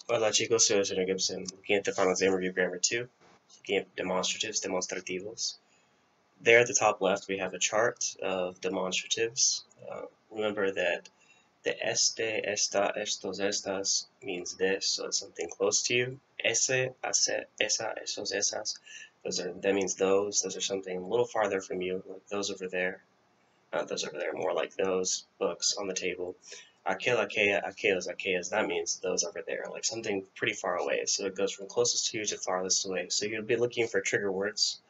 Hola chicos, soy Señor Gibson. Looking at the final exam review grammar 2, looking at demonstratives, demonstrativos. There at the top left we have a chart of demonstratives. Remember that the este, esta, estos, estas means this, so it's something close to you. Ese, esa, esos, esas, that means those are something a little farther from you, like those over there. Not those over there, more like those books on the table. Aquel, aquella, aquellos, aquellas, that means those over there, like something pretty far away. So it goes from closest to you to farthest away. So you'll be looking for trigger words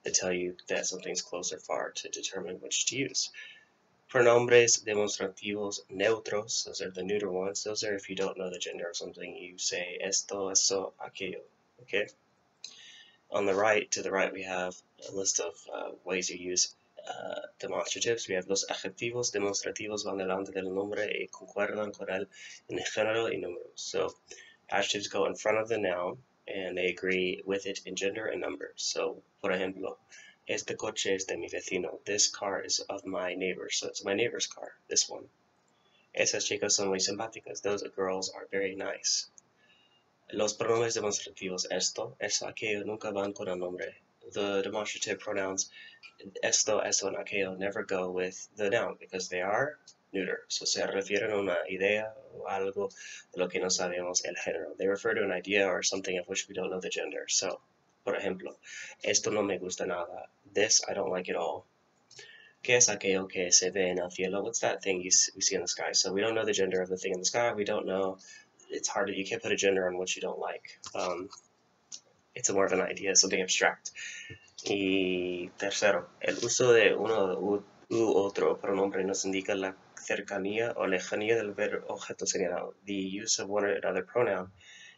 that tell you that something's close or far to determine which to use. Pronombres demonstrativos neutros, those are the neuter ones. Those are if you don't know the gender of something, you say esto, eso, aquello. Okay? On the right, to the right, we have a list of ways you use demonstratives. We have los adjetivos demonstrativos van delante del nombre y concuerdan con él en género y número. So adjectives go in front of the noun and they agree with it in gender and number. So, por ejemplo, este coche es de mi vecino. This car is of my neighbor. So it's my neighbor's car, this one. Esas chicas son muy simpáticas. Those girls are very nice. Los pronombres demonstrativos esto, eso, aquello nunca van con el nombre. The demonstrative pronouns esto, eso, and aquello never go with the noun because they are neuter. So se refieren a una idea o algo de lo que no sabemos el género. They refer to an idea or something of which we don't know the gender. So, por ejemplo, esto no me gusta nada. This I don't like at all. ¿Qué es aquello que se ve en el cielo? What's that thing we see in the sky? So we don't know the gender of the thing in the sky. We don't know. It's hard to, you can't put a gender on what you don't like. It's more of an idea, something abstract. Y tercero, el uso de uno u otro pronombre nos indica la cercanía o lejanía del objeto señalado. The use of one or another pronoun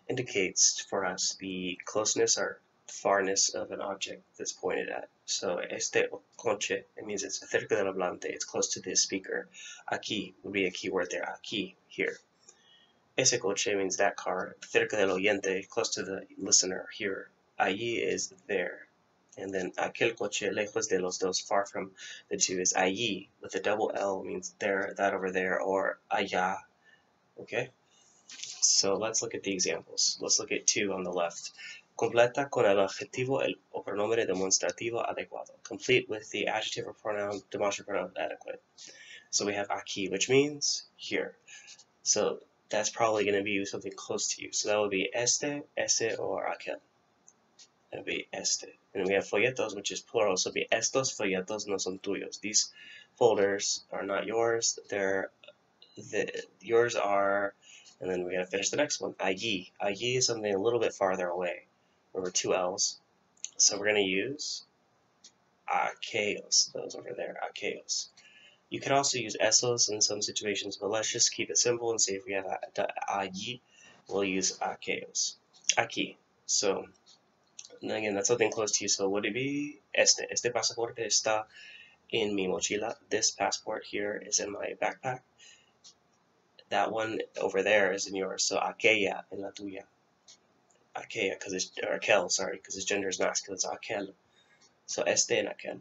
indicates for us the closeness or farness of an object that's pointed at. So, este coche, it means it's cerca del hablante, it's close to the speaker. Aquí would be a key word there, aquí, here. Ese coche means that car, cerca del oyente, close to the listener, hearer. Allí is there. And then aquel coche, lejos de los dos, far from the two, is allí, with a double L, means there, that over there, or allá. Okay? So let's look at the examples. Let's look at two on the left. Completa con el adjetivo o pronombre demonstrativo adecuado. Complete with the adjective or pronoun, demonstrative pronoun adequate. So we have aquí, which means here. So that's probably going to be something close to you. So that would be este, ese, or aquel. That would be este. And we have folletos, which is plural. So it would be estos folletos no son tuyos. These folders are not yours. Yours are, and then we gotta finish the next one. Allí. Allí is something a little bit farther away. Over two L's. So we're gonna use aquellos. Those over there. Aquellos. You can also use esos in some situations, but let's just keep it simple and say if we have allí, we'll use aquellos. Aquí. So, and again, that's something close to you. So would it be este? Este pasaporte está en mi mochila. This passport here is in my backpack. That one over there is in yours. So aquella en la tuya. Aquella, because it's, or aquel, sorry, because his gender is masculine. It's aquel. So este en aquel.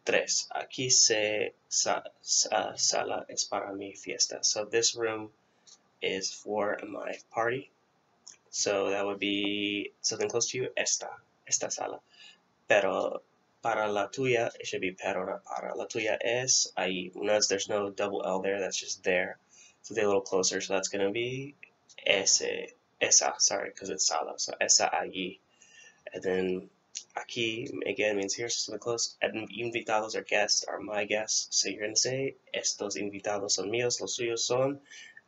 Tres. Aquí sala es para mi fiesta. So this room is for my party. So that would be something close to you. Esta sala. Pero para la tuya, it should be pero, not para. La tuya es ahí. Notice there's no double L there. That's just there. So they're a little closer. So that's going to be esa, sorry, because it's sala. So esa allí. And then aquí, again, means here, so close. And invitados or guests are my guests. So you're going to say, estos invitados son míos, los suyos son.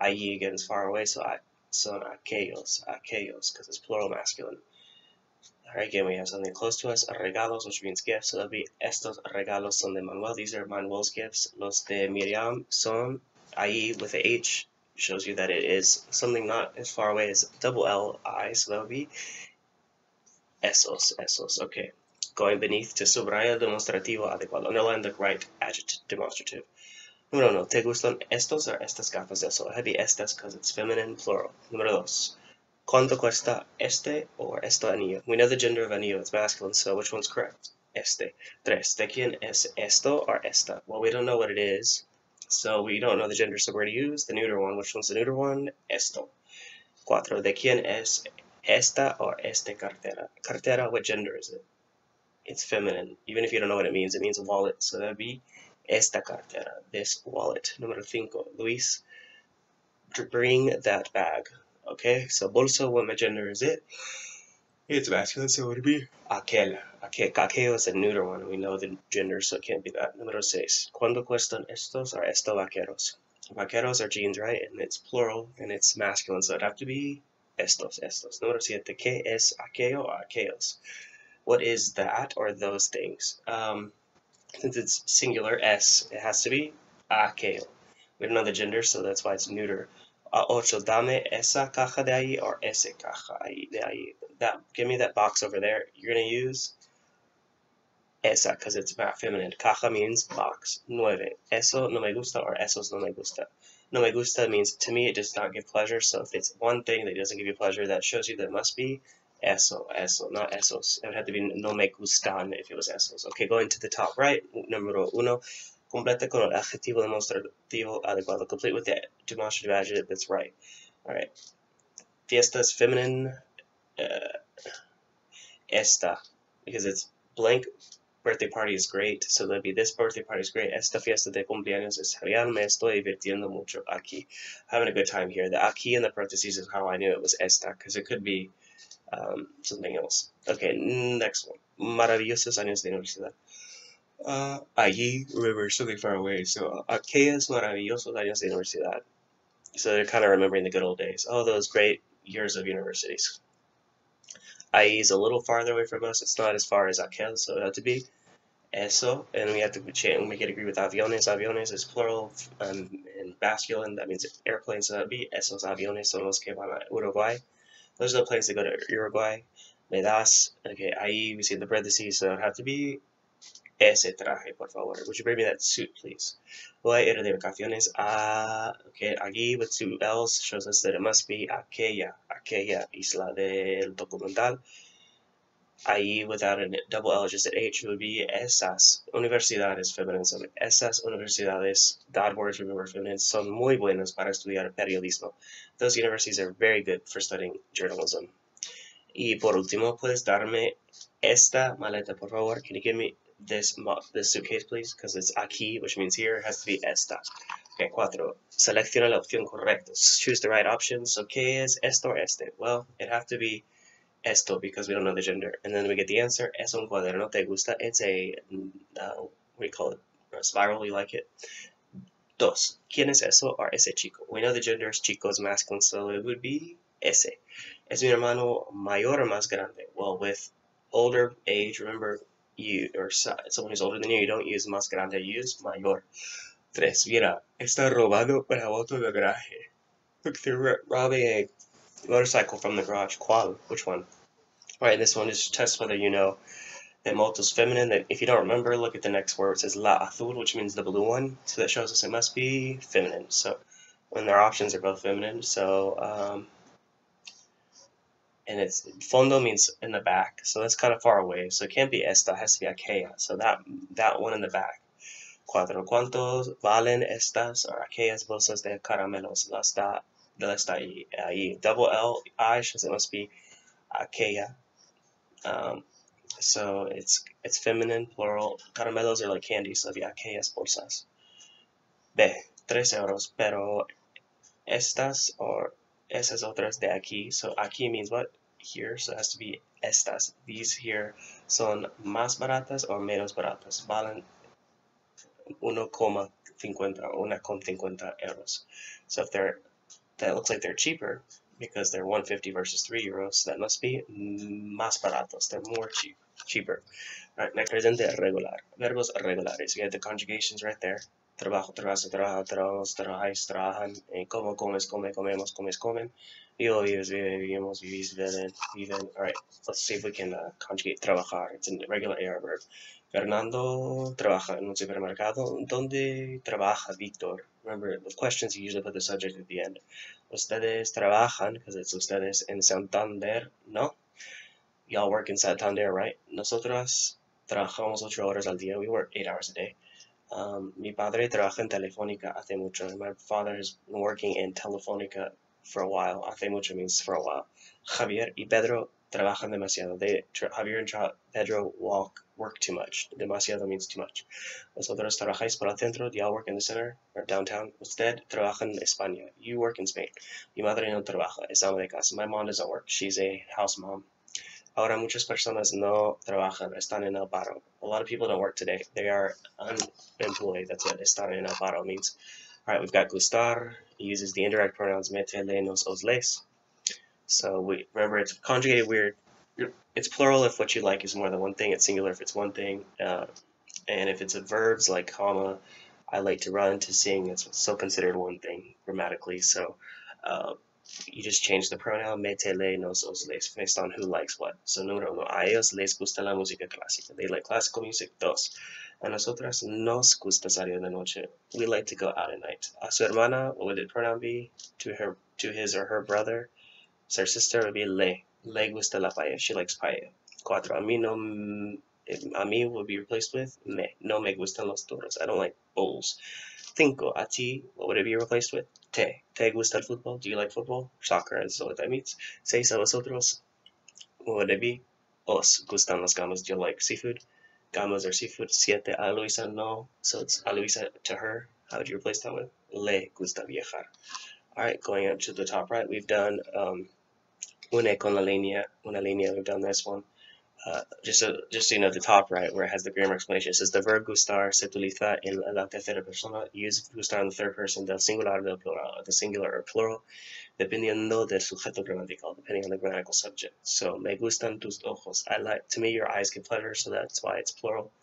Allí, again, is far away, so son aquellos, because it's plural masculine. Alright, again, we have something close to us, regalos, which means gifts. So that'll be estos regalos son de Manuel. These are Manuel's gifts. Los de Miriam son, allí with a H, shows you that it is something not as far away as double L-I, so that would be esos, okay. Going beneath to subraya el demonstrativo adecuado. Underline the right adjective demonstrative. Número uno, ¿te gustan estos or estas gafas de sol? It had to be estas because it's feminine, plural. Número dos, ¿cuánto cuesta este or esto anillo? We know the gender of anillo, it's masculine, so which one's correct? Este. Tres, ¿de quién es esto or esta? Well, we don't know what it is, so we don't know the gender, so we're going to use the neuter one. Which one's the neuter one? Esto. 4. ¿De quién es esta or este cartera? Cartera, what gender is it? It's feminine. Even if you don't know what it means wallet. So that would be esta cartera, this wallet. Número 5. Luis, bring that bag. Okay, so bolso, what gender is it? It's masculine, so it would be aquel. Aquel is a neuter one. We know the gender, so it can't be that. Número 6. ¿Cuánto cuestan estos or esto vaqueros? Vaqueros are jeans, right? And it's plural, and it's masculine, so it'd have to be estos. Número 7. ¿Qué es aquello or aquellos? What is that or those things? Since it's singular, S, it has to be aquello. We don't know the gender, so that's why it's neuter. 8. Dame esa caja de ahí or ese caja de ahí. Give me that box over there. You're going to use esa because it's feminine. Caja means box. 9. Eso no me gusta or esos no me gusta. No me gusta means to me it does not give pleasure. So if it's one thing that doesn't give you pleasure, that shows you that it must be eso, not esos. It would have to be no me gustan if it was esos. Okay, going to the top right. Número 1. Completa con el adjetivo demostrativo adecuado. Complete with the demonstrative adjective that's right. Alright. Fiesta is feminine. Esta, because it's blank. Birthday party is great, so that'd be this birthday party is great. Esta fiesta de cumpleaños es genial. Me estoy divirtiendo mucho aquí. Having a good time here. The aquí in the parentheses is how I knew it was esta, because it could be something else. Okay, next one. Maravillosos años de universidad. Allí, remember something far away. So, aquellos maravillosos años de universidad. So they're kind of remembering the good old days. Oh, those great years of universities. Ahí is a little farther away from us. It's not as far as aquel, so it had to be eso. And we have to make it agree with aviones. Aviones is plural and masculine. That means airplanes, so that would be esos aviones son los que van a Uruguay. Those are the planes that go to Uruguay. Me das. Okay, ahí we see the parentheses, so it would have to be ese traje, por favor. Would you bring me that suit, please? Voy a ir de vacaciones a... Okay, aquí with two L's shows us that it must be aquella isla del documental. Ahí without a double L, just an H, would be esas universidades feminines. So esas universidades, that words remember feminine, son muy buenas para estudiar periodismo. Those universities are very good for studying journalism. Y por último, puedes darme esta maleta, por favor. Can you give me this suitcase, please? Because it's aquí, which means here, it has to be esta. Okay, 4. Selecciona la opción correcta. Choose the right option. So, ¿qué es esto or este? Well, it have to be esto because we don't know the gender. And then we get the answer. Es un cuaderno. ¿Te gusta? It's a, what do you call it? A spiral. You like it? 2. ¿Quién es eso or ese chico? We know the gender is chico is masculine, so it would be ese. Es mi hermano mayor o más grande? Well, with older age, remember, someone who's older than you don't use más grande, you use mayor. 3. Mira, está robando una moto de garaje. Look, they're robbing a motorcycle from the garage. ¿Cuál? Which one? Alright, this one is to test whether you know that moto is feminine. That if you don't remember, look at the next word. It says la azul, which means the blue one. So that shows us it must be feminine. So when their options are both feminine. So, and it's fondo means in the back, so that's kind of far away. So it can't be esta, it has to be aquella. So that one in the back. 4. ¿Cuántos valen estas or aquellas bolsas de caramelos? Ahí. Double L I shows it must be aquella. So it's feminine, plural. Caramelos are like candy, so it'd be aquellas bolsas. B. 3 euros, pero estas or esas otras de aquí. So aquí means what? Here, so it has to be estas. These here son más baratas or menos baratas. Valen 1,50 or 1,50 euros. So if that looks like they're cheaper because they're 150 versus 3 euros, so that must be más baratos. They're more cheaper. All right, next, presente regular. Verbos regulares. We have the conjugations right there. Trabajo, trabajas, trabajamos, trabajáis, trabajan. Como, comes, come, comemos, comes, comen. Vivo, vives, vive, vivimos, vivís, viven. Alright, let's see if we can conjugate trabajar. It's a regular AR verb. Fernando trabaja en un supermercado. ¿Dónde trabaja Víctor? Remember, with questions, you usually put the subject at the end. Ustedes trabajan, because it's ustedes, en Santander, ¿no? Y'all work in Santander, right? Nosotros trabajamos 8 horas al día. We work 8 hours a day. Mi padre trabaja en Telefónica hace mucho. My father has been working in Telefónica for a while. Hace mucho means for a while. Javier y Pedro trabajan demasiado. Javier and Pedro work too much. Demasiado means too much. Vosotros trabajáis por el centro. Do y'all work in the center or downtown? Usted trabaja en España. You work in Spain. Mi madre no trabaja. Es ama de casa. My mom doesn't work. She's a house mom. Ahora muchas personas no trabajan. Están en el paro. A lot of people don't work today. They are unemployed. That's what están en el paro means. All right, we've got gustar. It uses the indirect pronouns me, te, le, nos, os, les. So remember, it's conjugated weird. It's plural if what you like is more than one thing. It's singular if it's one thing. And if it's a verbs like comma, I like to run, to sing, it's still considered one thing grammatically. So you just change the pronoun me, te, le, nos, os, les based on who likes what. So número uno, a ellos les gusta la música clásica. They like classical music. Dos, a nosotras nos gusta salir de noche. We like to go out at night. A su hermana, what would the pronoun be? To his or her brother. So her sister would be le. Le gusta la paella. She likes paella. Cuatro, a mí no... A mí will be replaced with me. No me gustan los toros. I don't like bowls. Cinco, a ti, what would it be replaced with? Te. Te gusta el fútbol? Do you like football? Soccer, and so what that means. Seis, a vosotros, what would it be? Os gustan las gambas. Do you like seafood? Gambas are seafood. Siete, a Luisa, no. So it's a Luisa to her. How would you replace that with? Le gusta viajar. Alright, going up to the top right, we've done une con la línea. Una línea, we've done this one. Just so you know, the top right where it has the grammar explanation, it says the verb gustar se utiliza en la tercera persona. Use gustar in the third person del singular del plural, the singular or plural, dependiendo del sujeto gramatical, depending on the grammatical subject. So me gustan tus ojos. To me your eyes give pleasure, so that's why it's plural.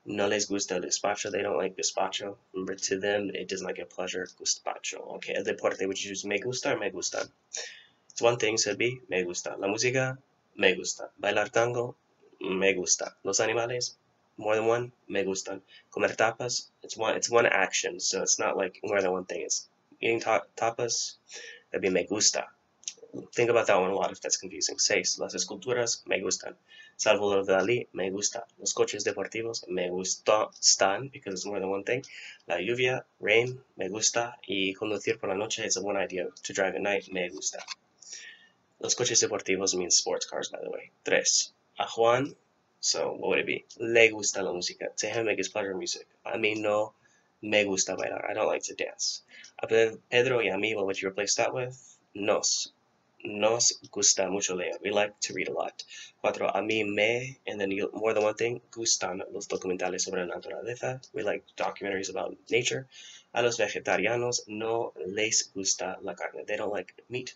No les gusta el gazpacho. They don't like gazpacho. Remember, to them it does not give pleasure. Gazpacho. Okay, el deporte, would you use me gusta or me gustan? It's one thing, so it'd be me gusta. La música, me gusta. Bailar tango, me gusta. Los animales, more than one, me gustan. Comer tapas, it's one action, so it's not like more than one thing. It's eating tapas, that'd be me gusta. Think about that one a lot if that's confusing. Seis, las esculturas, me gustan. Salvador Dalí, me gusta. Los coches deportivos, me gustan, because it's more than one thing. La lluvia, rain, me gusta. Y conducir por la noche is one idea. To drive at night, me gusta. Los coches deportivos means sports cars, by the way. Tres, a Juan, so what would it be? Le gusta la música. To him, it gives pleasure music. A mí no me gusta bailar. I don't like to dance. A Pedro y a mí, what would you replace that with? Nos gusta mucho leer. We like to read a lot. Cuatro, a mí me, and then more than one thing, gustan los documentales sobre la naturaleza. We like documentaries about nature. A los vegetarianos no les gusta la carne. They don't like meat.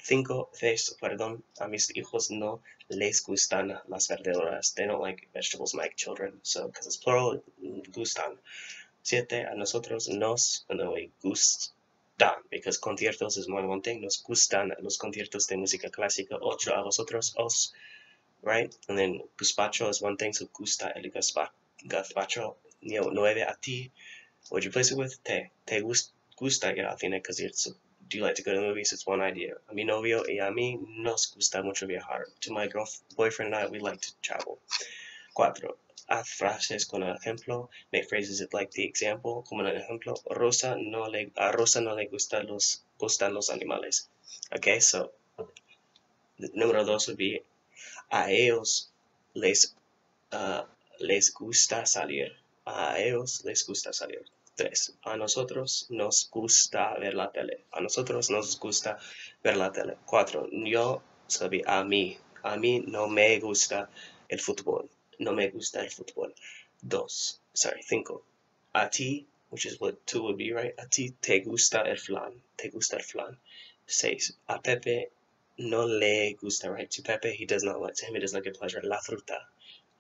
Cinco, perdón, a mis hijos no les gustan las verduras. They don't like vegetables, my children. So, because it's plural, gustan. Siete, a nosotros nos, no, gustan, because conciertos is more than one thing. Nos gustan los conciertos de música clásica. Ocho, a vosotros, os, right? And then gazpacho is one thing, so gusta el gazpacho. Nueve, a ti, what would you place it with? Te gusta ir al cine, because it's do you like to go to movies? It's one idea. A mi novio y a mí nos gusta mucho viajar. To my boyfriend and I, we like to travel. Cuatro, haz frases con el ejemplo. Make phrases like the example. Como el ejemplo, a Rosa no le gustan los animales. Okay, so the número dos would be a ellos les gusta salir. A ellos les gusta salir. Tres, a nosotros nos gusta ver la tele. A nosotros nos gusta ver la tele. Cuatro, yo, so be a mí no me gusta el fútbol. No me gusta el fútbol. Cinco, a ti, which is what two would be, right? A ti te gusta el flan. Te gusta el flan. Seis, a Pepe no le gusta, right? To Pepe, to him, it does not give pleasure. La fruta.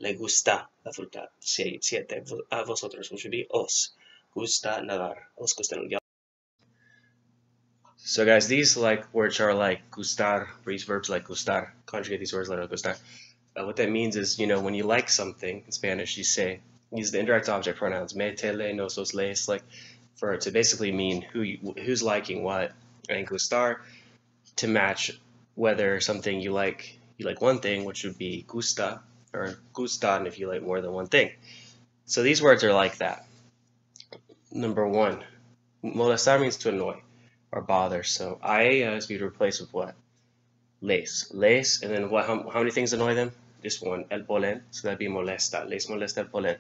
Le gusta la fruta. Siete, a vosotros, which would be os. Gusta nadar. Os gusta nadar. So guys, these words are like gustar, these verbs like gustar, conjugate these words like gustar. What that means is, when you like something in Spanish, you use the indirect object pronouns, me, te, le, nos, os, les, to basically mean who's liking what, and gustar to match whether something you like one thing, which would be gusta, or gustan if you like more than one thing. So these words are like that. Number one, molestar means to annoy. or bother. So aella is being replaced with what? Les. Les, and then what? How many things annoy them? Just one. El polen. So that'd be molesta. Les molesta el polen.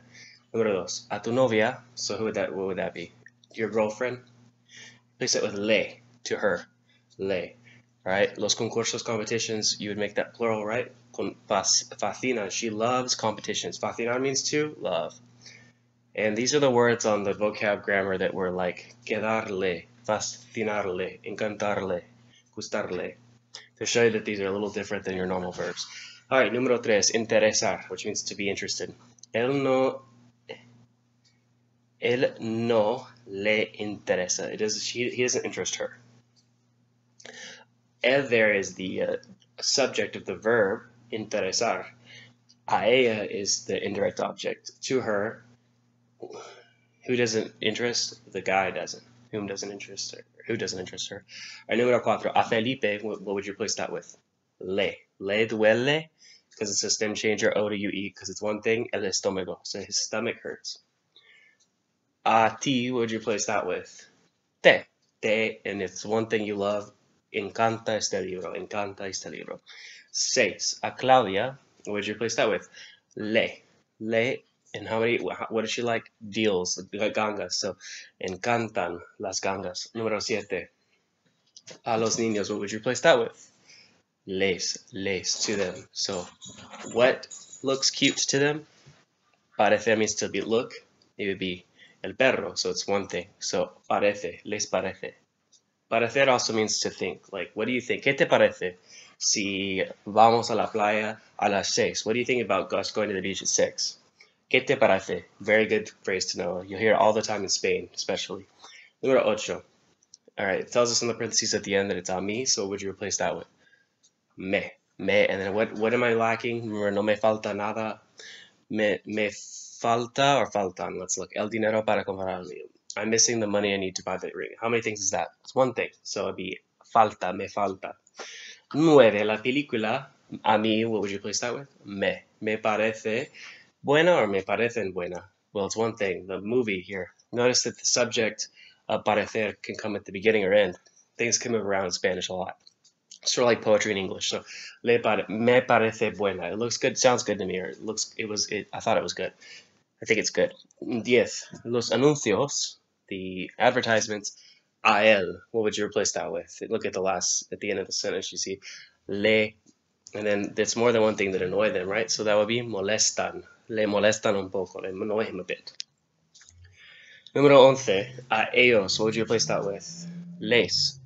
Número dos. A tu novia. So who would that? What would that be? Your girlfriend. Replace it with le. To her. Le. All right. Los concursos, competitions. You would make that plural, right? Con fascina. She loves competitions. Fascinar means to love. And these are the words on the vocab grammar that were like quedarle, fascinarle, encantarle, gustarle, to show you that these are a little different than your normal verbs. All right, número tres, interesar, which means to be interested. Él no le interesa. He doesn't interest her. El there is the subject of the verb, interesar. A ella is the indirect object. To her, who doesn't interest? The guy doesn't. Whom doesn't interest her? Who doesn't interest her? All right, número cuatro. A Felipe, what would you replace that with? Le. Le duele, because it's a stem changer, O to UE, because it's one thing, el estómago, so his stomach hurts. A ti, what would you replace that with? Te. Te, and it's one thing you love. Encanta este libro. Encanta este libro. Seis. A Claudia, what would you replace that with? Le. Le. And what does she like? Deals, gangas. So, encantan las gangas. Número siete. A los niños, what would you replace that with? Les to them. So, what looks cute to them? Parecer means to be look. It would be el perro, so it's one thing. So, parece, les parece. Parecer also means to think. Like, what do you think? ¿Qué te parece si vamos a la playa a las 6? What do you think about us going to the beach at 6? ¿Qué te parece? Very good phrase to know. You'll hear it all the time in Spain, especially. Número ocho. All right, it tells us in the parentheses at the end that it's a mí, so what would you replace that with? Me. Me, and then what am I lacking? Remember, no me falta nada. Me falta or faltan? Let's look. El dinero para comprar el meal. I'm missing the money I need to buy the ring. How many things is that? It's one thing, so it'd be falta, me falta. Nueve. La película, a mí, what would you replace that with? Me parece buena or me parecen buena? Well, it's one thing. The movie here. Notice that the subject parecer can come at the beginning or end. Things can move around in Spanish a lot. Sort of like poetry in English. So, me parece buena. It looks good. Sounds good to me. Or I thought it was good. I think it's good. 10. Los anuncios, the advertisements. A él. What would you replace that with? Look at at the end of the sentence, you see le, and then there's more than one thing that annoy them, right? So that would be molestan. Le molestan un poco. Le annoy him a bit. Número 11. A ellos. What would you replace that with? Les.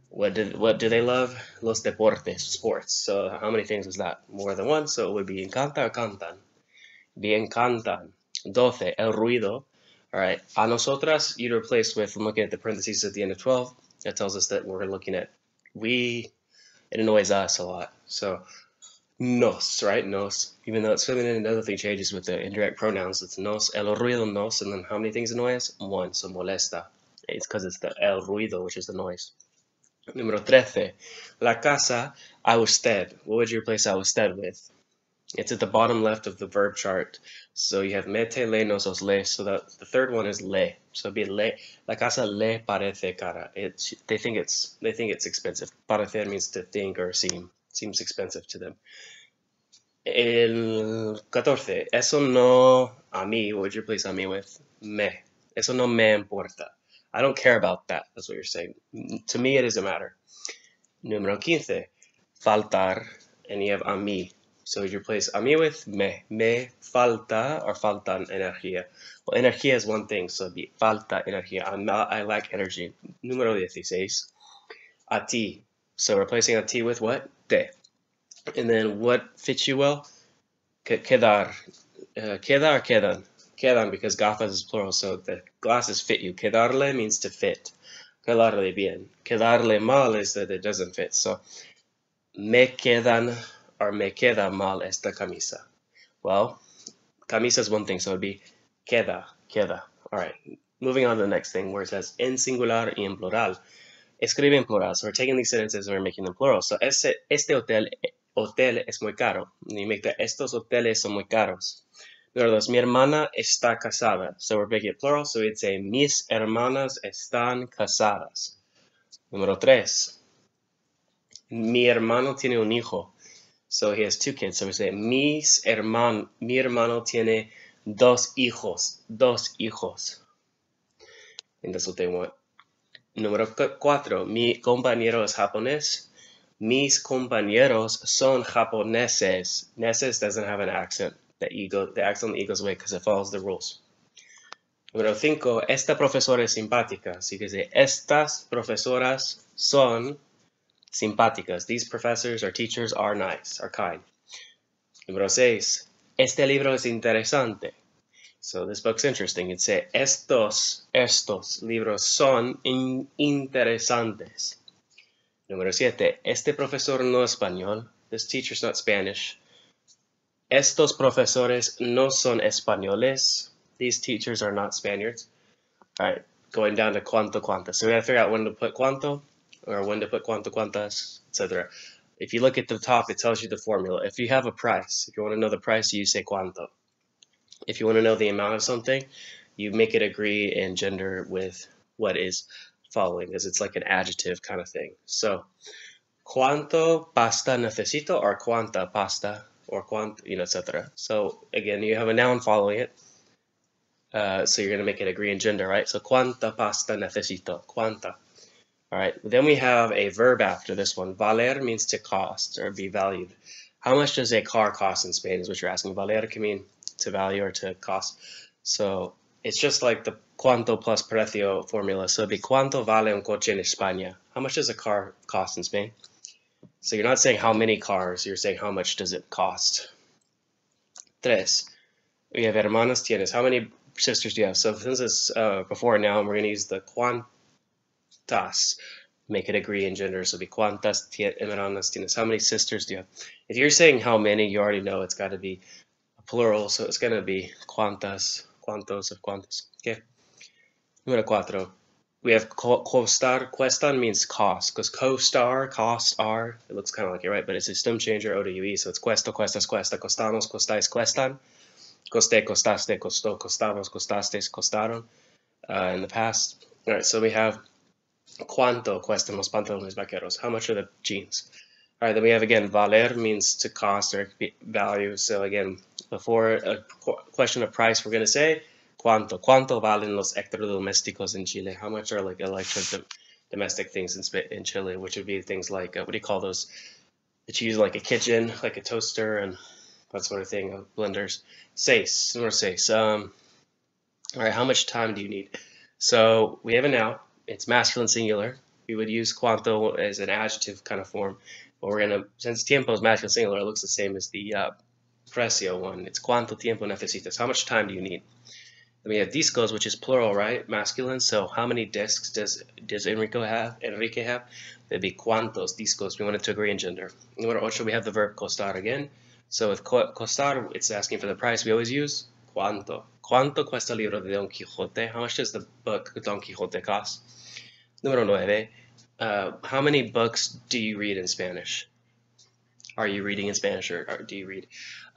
What do they love? Los deportes, sports. So how many things is that? More than one. So it would be encanta or cantan. Bien cantan. 12. El ruido. All right. A nosotras, you'd replace with, I'm looking at the parentheses at the end of 12. That tells us that we're looking at we. It annoys us a lot. So nos, right? Nos. Even though it's feminine, another thing changes with the indirect pronouns. It's nos. El ruido nos. And then how many things annoy us? One. So molesta. It's because it's the el ruido, which is the noise. Número 13. La casa a usted. What would you replace a usted with? It's at the bottom left of the verb chart. So you have mete, le, nosos, le. So the third one is le. So it'd be le. La casa le parece cara. They think it's expensive. Parecer means to think or seem. Seems expensive to them. El 14. Eso no a mí. What would you replace a mí with? Me. Eso no me importa. I don't care about that. That's what you're saying. To me, it doesn't matter. Número 15. Faltar. And you have a mí. So you replace a mí with me. Me falta or faltan energía. Well, energía is one thing, so it'd be falta energía. I lack energy. Número 16. A ti. So replacing a ti with what? Te. And then what fits you well? Quedar. Queda or quedan? Quedan because gafas is plural, so the glasses fit you. Quedarle means to fit. Quedarle bien. Quedarle mal is that it doesn't fit. So, me quedan or me queda mal esta camisa. Well, camisa is one thing, so it'd be queda. All right. Moving on to the next thing where it says en singular y en plural. Escribe en plural. So we're taking these sentences and we're making them plural. So este hotel es muy caro. And you make the estos hoteles son muy caros. Número 2, mi hermana está casada. So we're making it plural, so we'd say mis hermanas están casadas. Número 3. Mi hermano tiene un hijo. So he has 2 kids. So we say, mi hermano tiene 2 hijos. 2 hijos. And that's what they want. Número 4. Mi compañero es japonés. Mis compañeros son japoneses. Neses doesn't have an accent. The accent on the E goes away because it follows the rules. Número 5. Esta profesora es simpática. Así que dice, estas profesoras son simpáticas. These professors or teachers are nice, are kind. Número 6. Este libro es interesante. So this book's interesting. It says, estos libros son interesantes. Número 7. Este profesor no es español. This teacher's not Spanish. Estos profesores no son españoles. These teachers are not Spaniards. All right, going down to cuánto, cuántas. So we have to figure out when to put cuánto, or when to put cuánto, cuántas, etc. If you look at the top, it tells you the formula. If you have a price, if you want to know the price, you say cuánto. If you want to know the amount of something, you make it agree in gender with what is following, because it's like an adjective kind of thing. So, cuánto pasta necesito, or cuánta pasta, or cuánto, etc. So again, you have a noun following it. So you're going to make it agree in gender, right? So, cuánta pasta necesito, cuánta. All right, then we have a verb after this one. Valer means to cost or be valued. How much does a car cost in Spain is what you're asking. Valer can mean to value or to cost. So it's just like the cuánto plus precio formula. So it'd be cuánto vale un coche en España. How much does a car cost in Spain? So you're not saying how many cars, you're saying how much does it cost. 3. We have hermanos tienes. How many sisters do you have? So since it's before now, we're going to use the cuántas, make it agree in gender. So it'll be cuántas hermanas tienes. How many sisters do you have? If you're saying how many, you already know it's got to be a plural, so it's going to be cuántas, cuántos, or cuántos. Okay. Número 4. We have costar. Cuestan means cost, because costar, cost, are, it looks kind of like it, right? But it's a stem changer, OWE, so it's cuesto, cuestas, cuesta, costamos, costáis, cuestan. Coste, costaste, costó, costamos, costastes, costaron in the past. All right, so we have cuánto cuestan los pantalones vaqueros. How much are the jeans? All right, then we have again, valer means to cost or value. So again, before a question of price, we're going to say cuánto. Cuánto valen los electrodomésticos in Chile? How much are like electric domestic things in Chile, which would be things like, what do you call those? That you use like a kitchen, like a toaster, and that sort of thing, blenders. 6, number 6. All right, how much time do you need? So we have a noun. It's masculine singular. We would use cuánto as an adjective kind of form. But we're going to, since tiempo is masculine singular, it looks the same as the precio one. It's cuánto tiempo necesitas. How much time do you need? Then we have discos, which is plural, right? Masculine. So how many discs does Enrique have? That'd be cuántos discos. We want it to agree in gender. Number 8, we have the verb costar again. So with costar, it's asking for the price. We always use cuánto. ¿Cuánto cuesta el libro de Don Quixote? How much does the book Don Quixote cost? Número 9. How many books do you read in Spanish? Are you reading in Spanish, or do you read?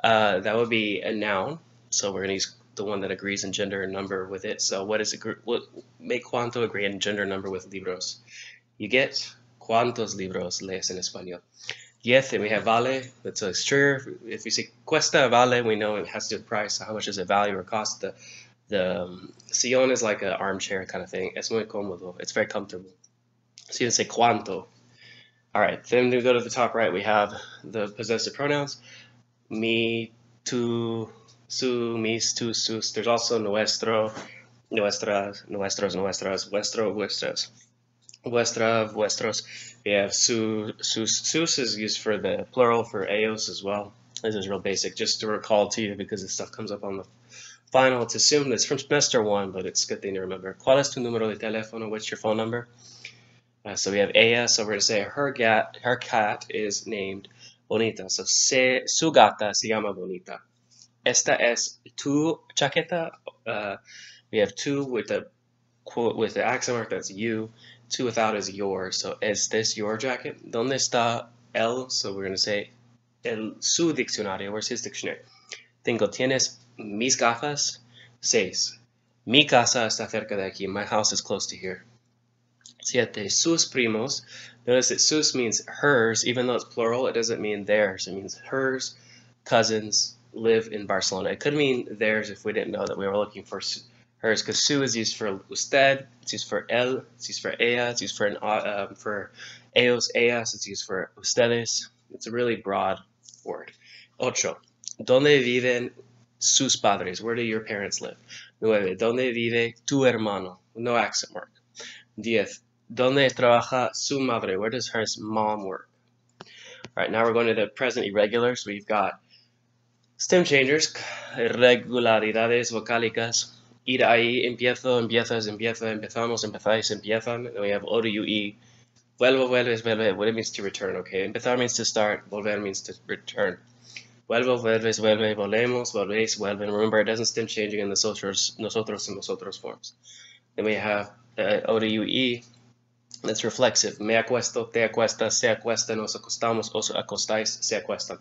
That would be a noun. So we're going to use the one that agrees in gender and number with it. So what is make cuánto agree in gender and number with libros? You get cuántos libros lees en español. 10, and we have vale. That's a sure. If you say cuesta vale, we know it has to do with price. So how much does it value or cost? The sillón is like an armchair kind of thing. Es muy cómodo. It's very comfortable. So you can say cuánto. All right. Then we go to the top right. We have the possessive pronouns. Mi, tu, su, mis, tu, sus. There's also nuestro, nuestras, nuestros, nuestras, vuestro, vuestras. Vuestra, vuestros. We have su, sus. Sus is used for the plural for ellos as well. This is real basic, just to recall to you because this stuff comes up on the final. It's assumed it's from semester 1, but it's a good thing to remember. ¿Cuál es tu número de teléfono? What's your phone number? So we have ella, so we're going to say her cat is named Bonita. So su gata se llama Bonita. Esta es tu chaqueta. We have tu with the quote with the accent mark, that's you. Tu without is your. So is this your jacket? ¿Dónde está él? So we're going to say su diccionario. Where's his dictionary? Tengo, tienes mis gafas. 6. Mi casa está cerca de aquí. My house is close to here. 7. Sus primos. Notice that sus means hers, even though it's plural, it doesn't mean theirs. It means hers cousins live in Barcelona. It could mean theirs if we didn't know that we were looking for hers, because su is used for usted, it's used for él, it's used for ella, it's used for ellos, ellas, it's used for ustedes. It's a really broad word. 8. ¿Dónde viven sus padres? Where do your parents live? 9. ¿Dónde vive tu hermano? No accent mark. 10. ¿Dónde trabaja su madre? Where does her mom work? All right, now we're going to the present irregulars. We've got stem changers, irregularidades vocálicas. Ir ahí, empiezo, empiezas, empieza, empezamos, empezáis, empiezan. And we have OWE. Vuelvo, vuelves, vuelve. What it means to return, okay? Empezar means to start. Volver means to return. Vuelvo, vuelves, vuelve, volvemos, volvéis, vuelven. Remember, it doesn't stem changing in the nosotros and vosotros forms. Then we have OWE. That's reflexive. Me acuesto, te acuestas, se acuestan, nos acostamos, os acostáis, se acuestan.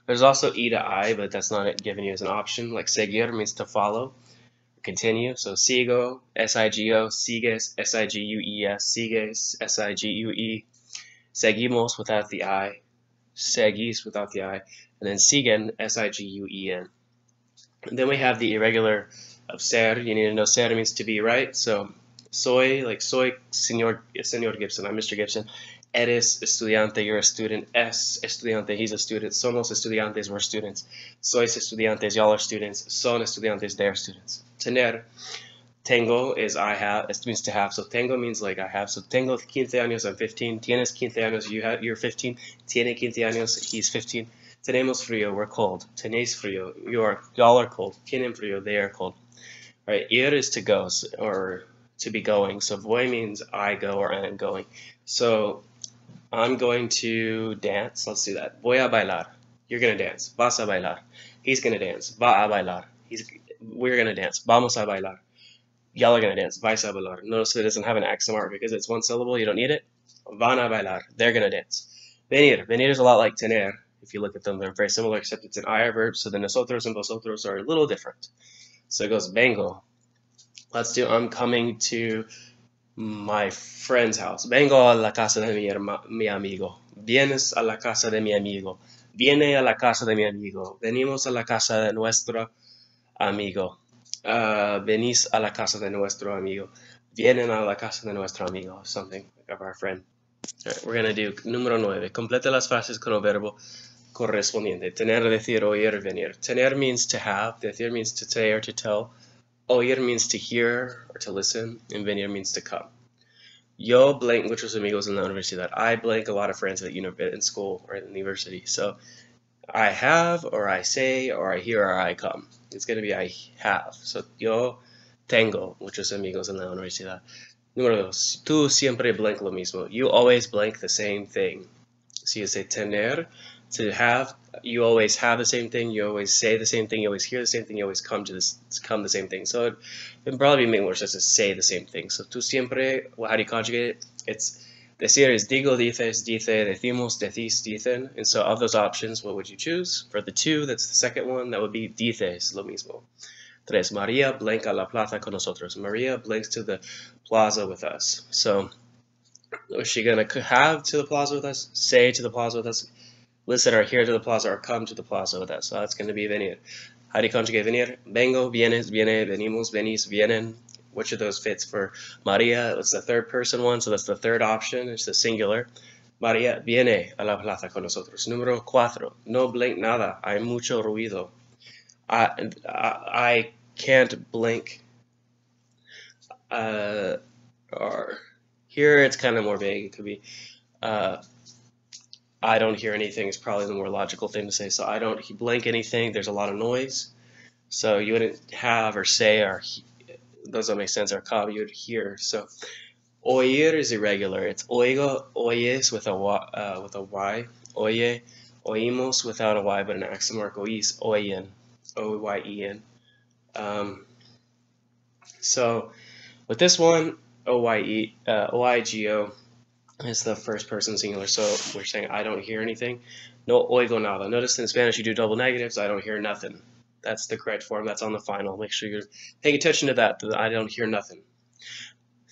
There's also E to I, but that's not given you as an option. Like seguir means to follow, continue. So sigo, S-I-G-O, sigues, S-I-G-U-E-S, sigues, S-I-G-U-E. Seguimos without the I, seguís without the I, and then siguen, S-I-G-U-E-N. And then we have the irregular of ser. You need to know ser means to be, right? So soy, like soy Senor Gibson, I'm Mr. Gibson. Eres estudiante, you're a student. Es estudiante, he's a student. Somos estudiantes, we're students. Sois estudiantes, y'all are students. Son estudiantes, they're students. Tener, tengo is I have, it means to have. So tengo means like I have. So tengo 15 años, I'm 15. Tienes 15 años, you're 15. Tiene 15 años, he's 15. Tenemos frío, we're cold. Tenéis frío, y'all are cold. Tienen frío, they are cold. All right, ir is to go, or to be going. So voy means I go or I am going. So I'm going to dance. Let's do that. Voy a bailar. You're going to dance. Vas a bailar. He's going to dance. Va a bailar. We're going to dance. Vamos a bailar. Y'all are going to dance. Vais a bailar. Notice it doesn't have an accent mark because it's one syllable. You don't need it. Van a bailar. They're going to dance. Venir. Venir is a lot like tener. If you look at them, they're very similar, except it's an I verb. So the nosotros and vosotros are a little different. So it goes vengo. Let's do I'm coming to my friend's house. Vengo a la casa de mi amigo. Vienes a la casa de mi amigo. Viene a la casa de mi amigo. Venimos a la casa de nuestro amigo. Venís a la casa de nuestro amigo. Vienen a la casa de nuestro amigo. Something of our friend. All right, we're going to do número 9. Completa las frases con el verbo correspondiente. Tener, decir, oír, venir. Tener means to have. Decir means to say or to tell. Oír means to hear or to listen, and venir means to come. Yo blank muchos amigos en la universidad. I blank a lot of friends in school or in the university. So I have, or I say, or I hear, or I come. It's going to be I have. So yo tengo muchos amigos en la universidad. Número 2. Tú siempre blank lo mismo. You always blank the same thing. So you say tener, to have. You always have the same thing. You always say the same thing. You always hear the same thing. You always come the same thing. So it would probably make more sense to say the same thing. So tú siempre, well, how do you conjugate it? It's decir is digo, dices, dice, decimos, decís, dicen. And so of those options, what would you choose? For the 2, that's the second one. That would be dices, lo mismo. 3. María blanca la plaza con nosotros. Maria blinks to the plaza with us. So is she going to have to the plaza with us? Say to the plaza with us? Listen or hear to the plaza or come to the plaza with us. So that's going to be venir. How do you conjugate venir? Vengo, vienes, viene, venimos, venís, vienen. Which of those fits for Maria? It's the third person one, so that's the third option. It's the singular. María viene a la plaza con nosotros. Número 4. No blink nada. Hay mucho ruido. I can't blink. Or here it's kind of more vague. It could be I don't hear anything is probably the more logical thing to say. So I don't blink anything. There's a lot of noise. So you wouldn't have or say or those don't make sense or come. You would hear. So oír is irregular. It's oigo, oyes with a y. Oye, oímos without a y but an accent mark. Oís, oyen. O-Y-E-N. So with this one, O-I-G-O is the first person singular. So we're saying I don't hear anything. No oigo nada. Notice in Spanish you do double negatives. I don't hear nothing. That's the correct form. That's on the final. Make sure you're paying attention to that. I don't hear nothing.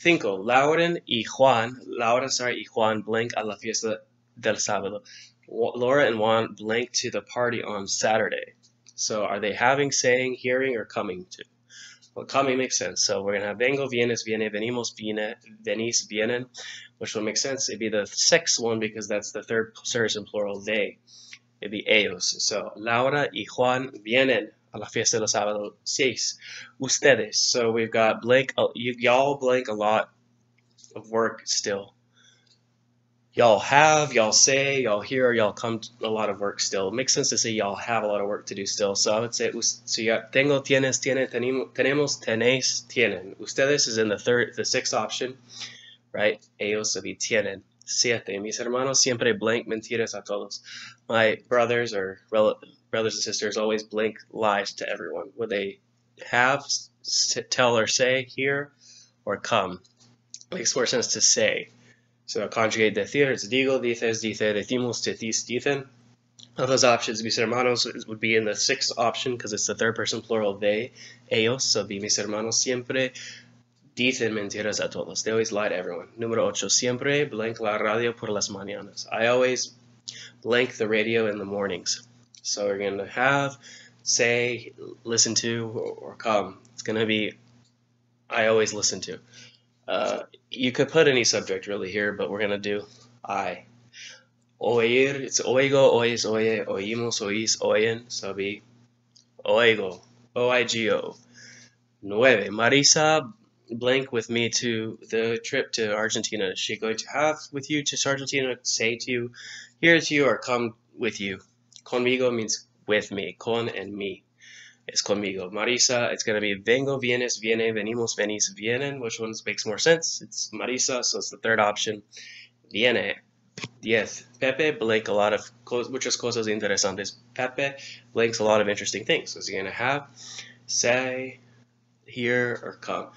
5. Laura y Juan blank a la fiesta del sábado. Laura and Juan blank to the party on Saturday. So are they having, saying, hearing, or coming to? Well, coming makes sense. So we're going to have vengo, vienes, viene, venimos, viene, venís, vienen, which will make sense. It'd be the sixth one because that's the third person plural, they. It'd be ellos. So Laura y Juan vienen a la fiesta del sábado 6. Ustedes. So we've got blank, y'all blank a lot of work still. Y'all have, y'all say, y'all hear, y'all come to a lot of work still. It makes sense to say y'all have a lot of work to do still. So I would say, so you got tengo, tienes, tienen, tenemos, tenéis, tienen. Ustedes is in the sixth option, right? Ellos would be tienen. 7. Mis hermanos siempre blank mentiras a todos. My brothers or brothers and sisters always blank lies to everyone. Would they have, tell or say, hear, or come? Makes more sense to say. So conjugate decir, it's digo, dices, dice, decimos, decís, dicen. Of those options, mis hermanos would be in the sixth option because it's the third person plural, they, ellos. So be mis hermanos siempre dicen mentiras a todos. They always lie to everyone. Número 8. Siempre blank la radio por las mañanas. I always blank the radio in the mornings. So we're going to have, say, listen to, or come. It's going to be I always listen to. You could put any subject really here, but we're going to do I. Oír, it's oigo, oís, oye, oímos, oís, oyen. So it'll be oigo, O-I-G-O. 9. Marisa blank with me to the trip to Argentina. Is she going to have with you to Argentina, say to you, hear to you, or come with you? Conmigo means with me. Con and me is conmigo. Marisa, it's going to be vengo, vienes, viene, venimos, venís, vienen. Which one makes more sense? It's Marisa, so it's the third option. Viene. 10. Pepe blank a lot of muchas cosas interesantes. Pepe blanks a lot of interesting things. So is he going to have, say, hear, or come?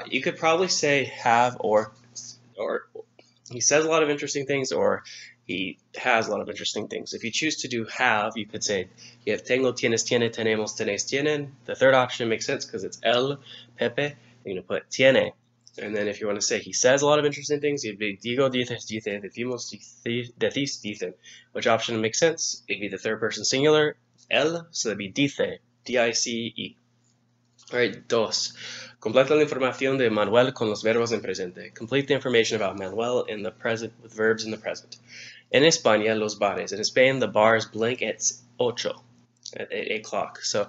You could probably say have or he says a lot of interesting things, or he has a lot of interesting things. If you choose to do have, you could say you have tengo, tienes, tiene, tenemos, tenéis, tienen. The third option makes sense because it's el, Pepe. You're going to put tiene. And then if you want to say he says a lot of interesting things, you'd be digo, dices, dice, decimos, decís, dicen. Which option makes sense? It'd be the third person singular, el, so that'd be dice, D-I-C-E. Alright, 2. Completa la información de Manuel con los verbos en presente. Complete the information about Manuel in the present with verbs in the present. En España, los bares. In Spain, the bars blank at 8, at 8 o'clock. So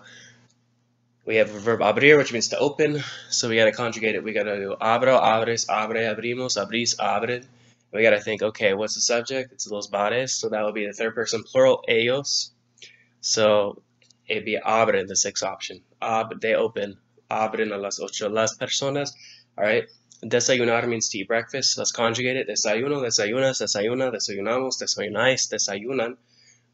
we have a verb abrir, which means to open. So we got to conjugate it. We got to do abro, abres, abre, abrimos, abrís, abren. We got to think, okay, what's the subject? It's los bares. So that would be the third person plural, ellos. So it'd be abren, the sixth option. They open. Abren a las 8. Las personas. All right. Desayunar means to eat breakfast. Let's conjugate it. Desayuno, desayunas, desayuna, desayunamos, desayunáis, desayunan.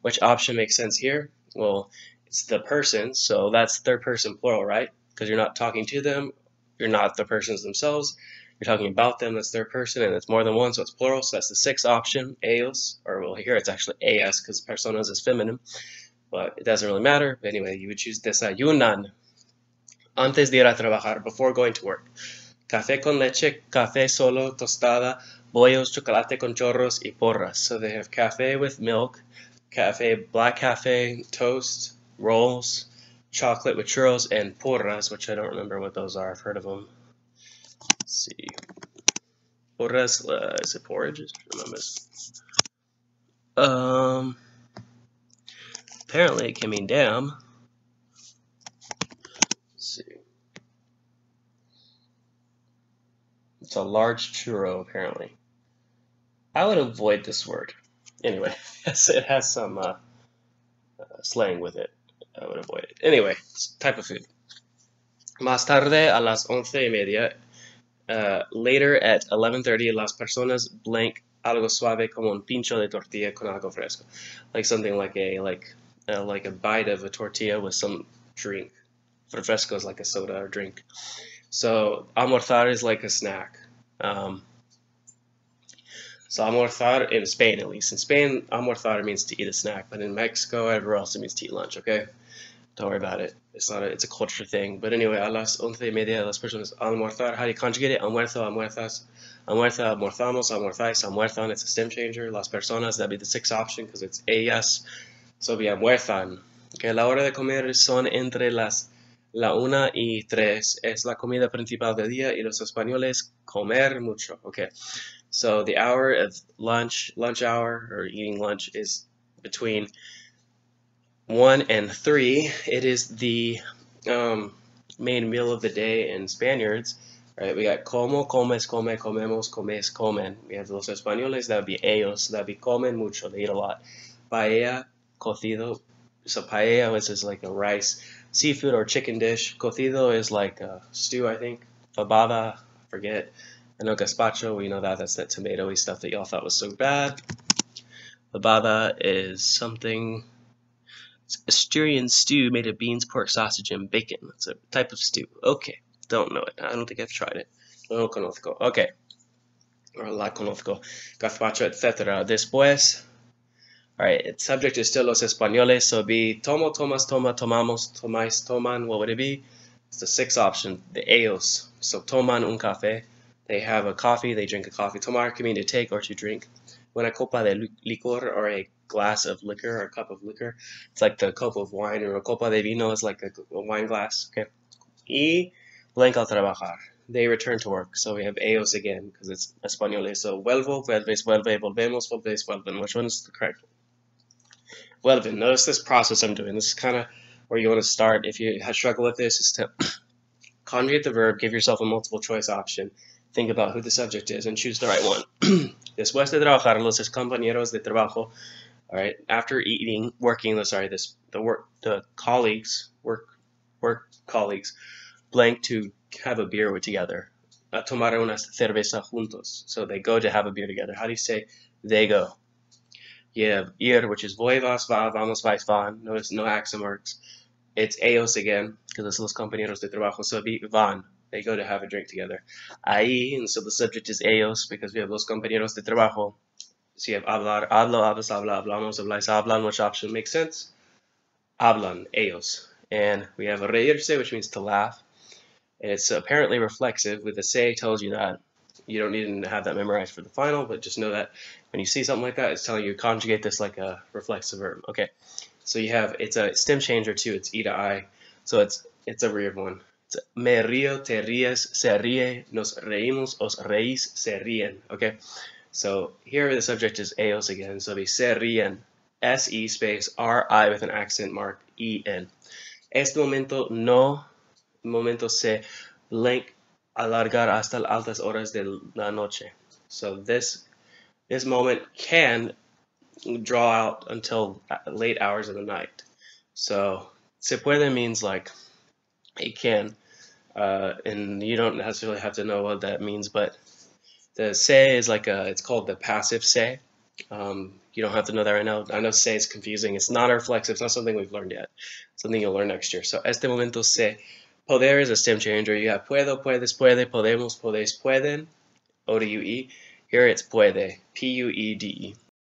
Which option makes sense here? Well, it's the person, so that's third person plural, right? Because you're not talking to them. You're not the persons themselves. You're talking about them. That's third person, and it's more than one, so it's plural. So that's the sixth option. Ellos, or well, here it's actually as because personas is feminine, but it doesn't really matter. But anyway, you would choose desayunan. Antes de ir a trabajar, before going to work. Café con leche, café solo, tostada, bollos, chocolate con chorros, y porras. So they have café with milk, café, black café, toast, rolls, chocolate with churros, and porras, which I don't remember what those are. I've heard of them. Let's see. Porras, is it porridge? Apparently it can mean damn. See. It's a large churro, apparently. I would avoid this word. Anyway, it has some slang with it. I would avoid it. Anyway, type of food. Más tarde, a las 11:30. Later at 11:30, las personas blank algo suave como un pincho de tortilla con algo fresco. Like something like a bite of a tortilla with some drink. Fresco is like a soda or drink. So almorzar is like a snack. So almorzar in Spain, at least. In Spain, almorzar means to eat a snack, but in Mexico, everywhere else it means to eat lunch, okay? Don't worry about it. It's a culture thing. But anyway, a las 11:30 las personas almorzar. How do you conjugate it? Almuerzo, almuerzas, almuerza, almorzamos, almorzáis, almuerzan. It's a stem changer. Las personas, that'd be the sixth option because it's ellas. So be almuerzan. Okay, la hora de comer son entre la 1 y 3. Es la comida principal del día y los españoles comer mucho. Okay, so the hour of lunch hour, or eating lunch, is between 1 and 3. It is the main meal of the day in Spaniards. Right, we got como, comes, come, comemos, comes, comen. We have los españoles, that would be ellos, that would be comen mucho, they eat a lot. Paella, cocido. So paella is like a rice, seafood or chicken dish. Cocido is like a stew, I think. Fabada, I forget. I know gazpacho, we know that's that tomato-y stuff that y'all thought was so bad. Fabada is something. It's Asturian stew made of beans, pork, sausage, and bacon. It's a type of stew. Okay, don't know it. I don't think I've tried it. No conozco. Okay, or la conozco. Gazpacho, etc. Después, alright, its subject is still los españoles, so it'd be tomo, tomas, toma, tomamos, tomais, toman. What would it be? It's the sixth option, the ellos. So toman un café. They have a coffee, they drink a coffee. Tomar can mean to take or to drink. Una copa de licor, or a glass of liquor, or a cup of liquor. It's like the cup of wine, or a copa de vino is like a wine glass. Okay. Y blanco al trabajar. They return to work. So we have ellos again, because it's españoles. So vuelvo, vuelves, vuelve, volvemos, volves, vuelven. Which one is the correct one? Vuelven. Notice this process I'm doing. This is kind of where you want to start. If you struggle with this, is to conjugate the verb, give yourself a multiple choice option, think about who the subject is, and choose the right one. Después de trabajar, los compañeros de trabajo. All right, after eating, working. The colleagues, work colleagues, blank to have a beer together. A tomar una cerveza juntos. So they go to have a beer together. How do you say they go? You have ir, which is voy, vas, va, vamos, vais, van. Notice no accent marks. It's ellos again, because it's los compañeros de trabajo. So be van. They go to have a drink together. Ahí, and so the subject is ellos, because we have los compañeros de trabajo. So you have hablar, hablo, hablas, habla, hablamos, habláis, hablan. Which option makes sense? Hablan, ellos. And we have reírse, which means to laugh. And it's apparently reflexive, with the se tells you that. You don't need to have that memorized for the final, but just know that when you see something like that, it's telling you to conjugate this like a reflexive verb. Okay, so you have, it's a stem changer too, it's E to I. So it's a weird one. It's me río, te ríes, se ríe, nos reímos, os reís, se ríen. Okay, so here the subject is ellos again, so it'll be se ríen, S-E space R-I with an accent mark, E-N. Este momento no, momento se blank alargar hasta altas horas de la noche. So this moment can draw out until late hours of the night. So se puede means like it can, and you don't necessarily have to know what that means, but the se is like it's called the passive se. You don't have to know that right now. I know se is confusing. It's not a reflexive. It's not something we've learned yet. Something you'll learn next year. So este momento se. Poder is a stem changer. You have puedo, puedes, puede, podemos, podéis, pueden, O-D-U-E. Here it's puede, P-U-E-D-E.